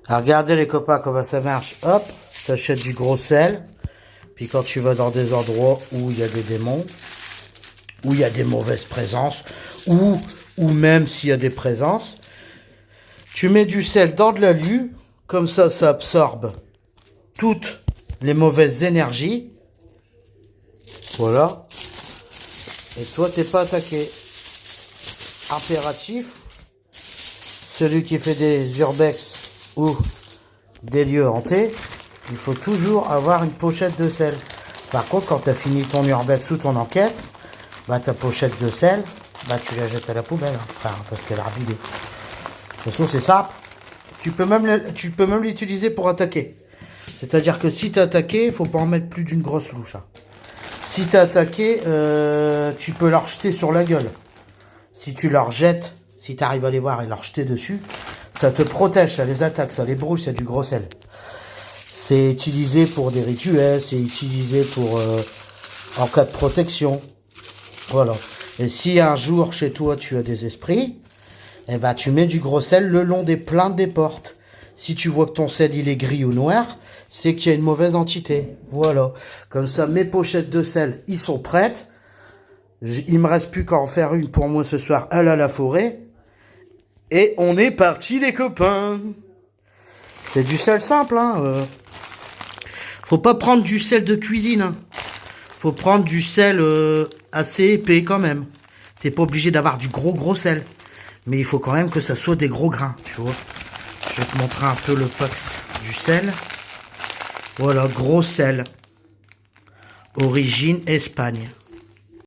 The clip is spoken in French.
Alors regardez les copains comment ça marche. Hop, t'achètes du gros sel. Puis quand tu vas dans des endroits où il y a des démons, où il y a des mauvaises présences, ou même s'il y a des présences, tu mets du sel dans de l'alu, comme ça absorbe toutes les mauvaises énergies. Voilà. Et toi, t'es pas attaqué. Impératif, celui qui fait des urbex ou des lieux hantés, il faut toujours avoir une pochette de sel. Par contre, quand tu as fini ton urbex ou ton enquête, bah ta pochette de sel, bah tu la jettes à la poubelle, enfin, parce qu'elle a rabidé. De toute façon, c'est simple. Tu peux même l'utiliser pour attaquer. C'est-à-dire que si tu as attaqué, il faut pas en mettre plus d'une grosse louche. Hein. Si tu as attaqué, tu peux la rejeter sur la gueule. Si tu leur jettes, si tu arrives à les voir et leur jeter dessus, ça te protège, ça les attaque, ça les brouille, c'est du gros sel. C'est utilisé pour des rituels, c'est utilisé pour en cas de protection. Voilà. Et si un jour chez toi tu as des esprits, eh ben tu mets du gros sel le long des plaintes des portes. Si tu vois que ton sel il est gris ou noir, c'est qu'il y a une mauvaise entité. Voilà. Comme ça, mes pochettes de sel, ils sont prêtes. Il me reste plus qu'à en faire une pour moi ce soir à la forêt. Et on est parti les copains. C'est du sel simple. Hein. Faut pas prendre du sel de cuisine. Hein. Faut prendre du sel assez épais quand même. T'es pas obligé d'avoir du gros sel. Mais il faut quand même que ça soit des gros grains. Tu vois. Je vais te montrer un peu le pax du sel. Voilà, gros sel. Origine Espagne.